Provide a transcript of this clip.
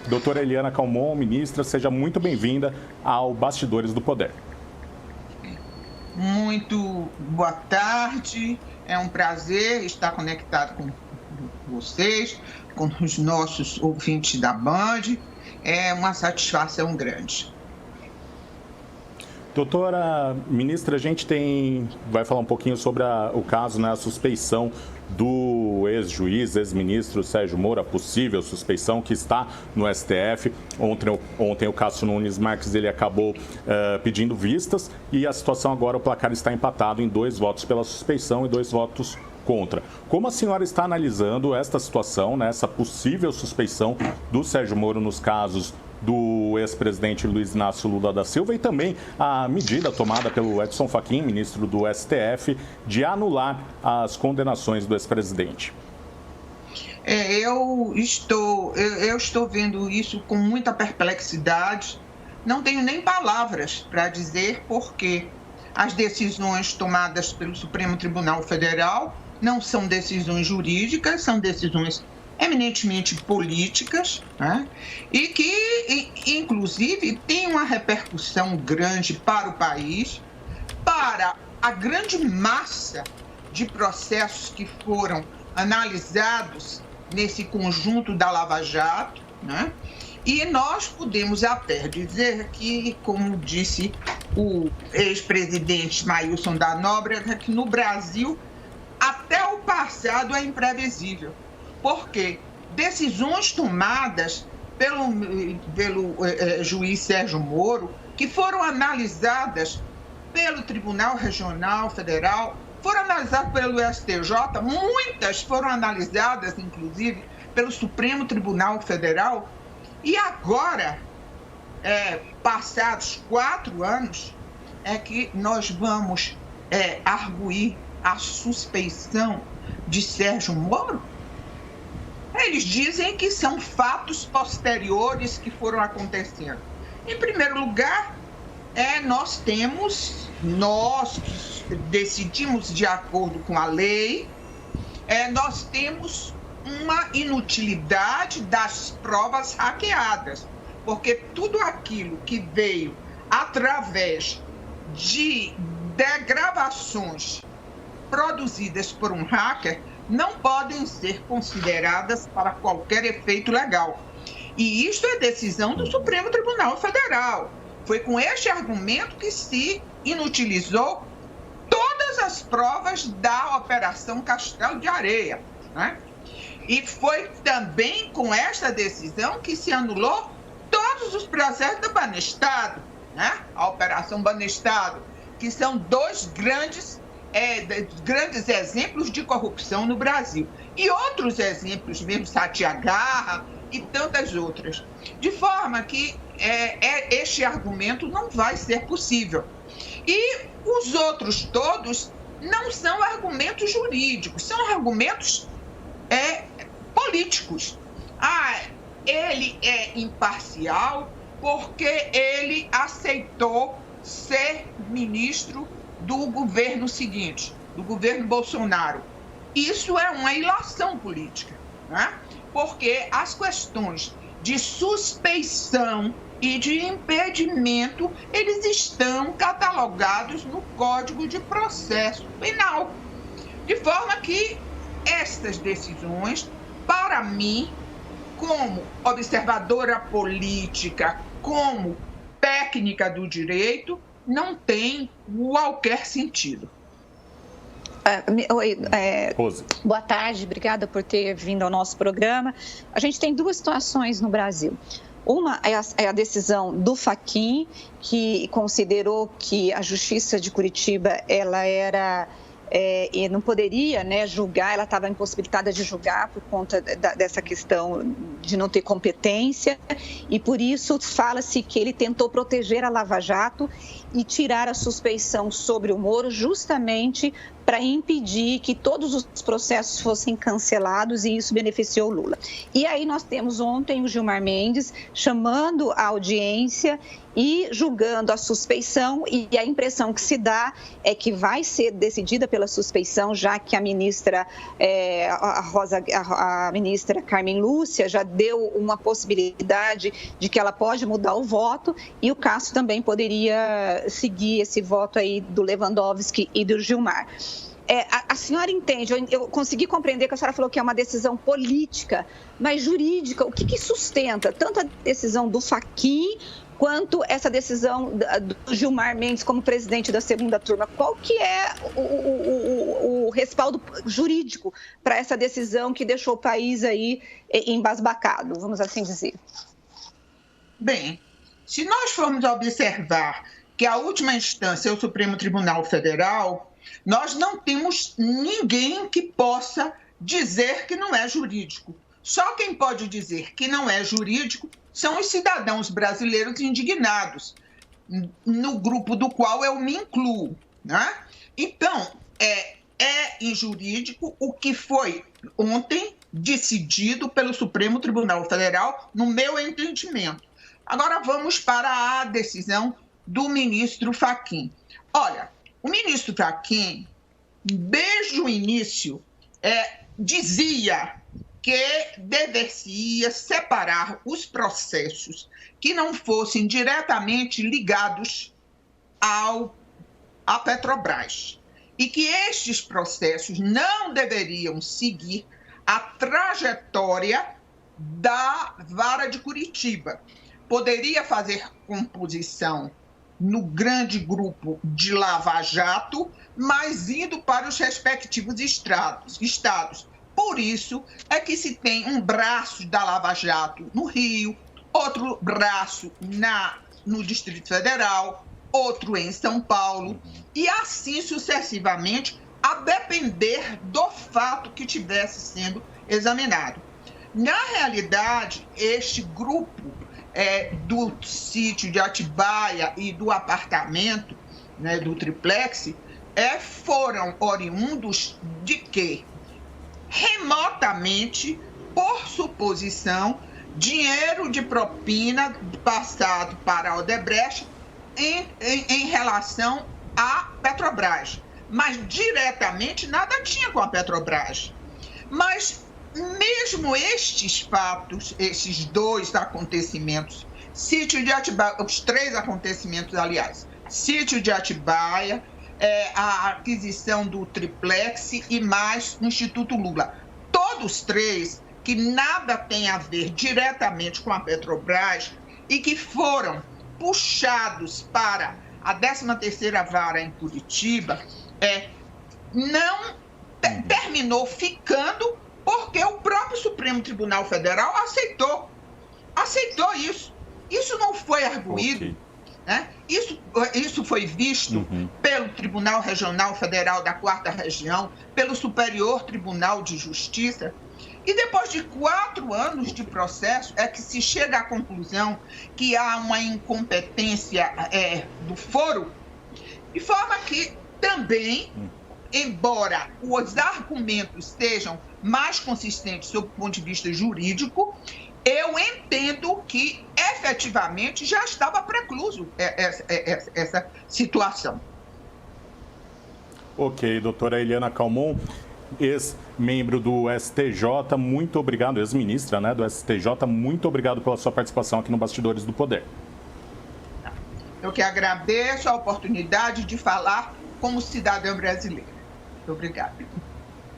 Doutora Eliana Calmon, ministra, seja muito bem-vinda ao Bastidores do Poder. Muito boa tarde, é um prazer estar conectado com vocês, com os nossos ouvintes da Band, é uma satisfação grande. Doutora ministra, a gente vai falar um pouquinho sobre o caso, né, a suspeição do ex-juiz, ex-ministro Sérgio Moro, a possível suspeição que está no STF. Ontem o Cássio Nunes Marques ele acabou pedindo vistas e a situação agora, o placar está empatado em 2 votos pela suspeição e 2 votos contra. Como a senhora está analisando esta situação, né, essa possível suspeição do Sérgio Moro nos casos do ex-presidente Luiz Inácio Lula da Silva e também a medida tomada pelo Edson Fachin, ministro do STF, de anular as condenações do ex-presidente? Eu estou vendo isso com muita perplexidade. Não tenho nem palavras para dizer porque as decisões tomadas pelo Supremo Tribunal Federal não são decisões jurídicas, são decisões eminentemente políticas, né? E que, inclusive, tem uma repercussão grande para o país, para a grande massa de processos que foram analisados nesse conjunto da Lava Jato, né? E nós podemos até dizer que, como disse o ex-presidente Maílson da Nóbrega, que no Brasil até o passado é imprevisível. Porque decisões tomadas pelo juiz Sérgio Moro, que foram analisadas pelo Tribunal Regional Federal, foram analisadas pelo STJ, muitas foram analisadas, inclusive, pelo Supremo Tribunal Federal, e agora, passados 4 anos, é que nós vamos arguir a suspeição de Sérgio Moro? Eles dizem que são fatos posteriores que foram acontecendo. Em primeiro lugar, nós que decidimos de acordo com a lei, nós temos uma inutilidade das provas hackeadas, porque tudo aquilo que veio através de gravações produzidas por um hacker não podem ser consideradas para qualquer efeito legal. E isto é decisão do Supremo Tribunal Federal. Foi com este argumento que se inutilizou todas as provas da Operação Castelo de Areia, né? E foi também com esta decisão que se anulou todos os processos do Banestado, né? A Operação Banestado, que são 2 grandes exemplos de corrupção no Brasil. E outros exemplos, mesmo Satiagarra e tantas outras. De forma que este argumento não vai ser possível. E os outros todos não são argumentos jurídicos, são argumentos políticos. Ele é imparcial porque ele aceitou ser ministro do governo seguinte, do governo Bolsonaro. Isso é uma ilação política, né? Porque as questões de suspeição e de impedimento, eles estão catalogados no Código de Processo Penal. De forma que estas decisões, para mim, como observadora política, como técnica do direito, não tem qualquer sentido. Boa tarde, obrigada por ter vindo ao nosso programa. A gente tem 2 situações no Brasil. Uma é a decisão do Fachin, que considerou que a Justiça de Curitiba não poderia, né, julgar, ela estava impossibilitada de julgar por conta dessa questão de não ter competência, e por isso fala-se que ele tentou proteger a Lava Jato e tirar a suspeição sobre o Moro justamente para impedir que todos os processos fossem cancelados, e isso beneficiou o Lula. E aí nós temos ontem o Gilmar Mendes chamando a audiência e julgando a suspeição, e a impressão que se dá é que vai ser decidida pela suspeição, já que a ministra, a ministra Carmen Lúcia já deu uma possibilidade de que ela pode mudar o voto, e o Cássio também poderia seguir esse voto aí do Lewandowski e do Gilmar. A senhora entende, eu consegui compreender que a senhora falou que é uma decisão política, mas jurídica, o que sustenta tanto a decisão do Fachin quanto essa decisão do Gilmar Mendes como presidente da segunda turma? Qual que é o respaldo jurídico para essa decisão que deixou o país aí embasbacado, vamos assim dizer? Bem, se nós formos observar que a última instância é o Supremo Tribunal Federal, nós não temos ninguém que possa dizer que não é jurídico. Só quem pode dizer que não é jurídico são os cidadãos brasileiros indignados, no grupo do qual eu me incluo, né? Então, é injurídico o que foi ontem decidido pelo Supremo Tribunal Federal, no meu entendimento. Agora vamos para a decisão do ministro Fachin. Olha, o ministro Fachin, desde o início, dizia que deveria separar os processos que não fossem diretamente ligados à Petrobras, e que estes processos não deveriam seguir a trajetória da Vara de Curitiba. Poderia fazer composição no grande grupo de Lava Jato, mas indo para os respectivos estados. Por isso é que se tem um braço da Lava Jato no Rio, outro braço no Distrito Federal, outro em São Paulo, e assim sucessivamente, a depender do fato que estivesse sendo examinado. Na realidade, este grupo do sítio de Atibaia e do apartamento, né, do triplex, foram oriundos de quê? Remotamente, por suposição, dinheiro de propina passado para a Odebrecht em relação à Petrobras. Mas diretamente nada tinha com a Petrobras. Mas mesmo estes fatos, esses dois acontecimentos, sítio de Atibaia, os três acontecimentos, aliás, sítio de Atibaia, a aquisição do triplex e mais o Instituto Lula. Todos três que nada tem a ver diretamente com a Petrobras e que foram puxados para a 13ª Vara em Curitiba, não terminou ficando porque o próprio Supremo Tribunal Federal aceitou isso. Isso não foi arguído. Okay. Né? Isso foi visto pelo Tribunal Regional Federal da 4ª Região, pelo Superior Tribunal de Justiça, e depois de 4 anos de processo é que se chega à conclusão que há uma incompetência do foro, de forma que também, embora os argumentos sejam mais consistentes sob o ponto de vista jurídico, eu entendo que efetivamente já estava precluso essa situação. Ok, doutora Eliana Calmon, ex-membro do STJ, muito obrigado, ex-ministra, né, do STJ, muito obrigado pela sua participação aqui no Bastidores do Poder. Eu que agradeço a oportunidade de falar como cidadã brasileira. Muito obrigada.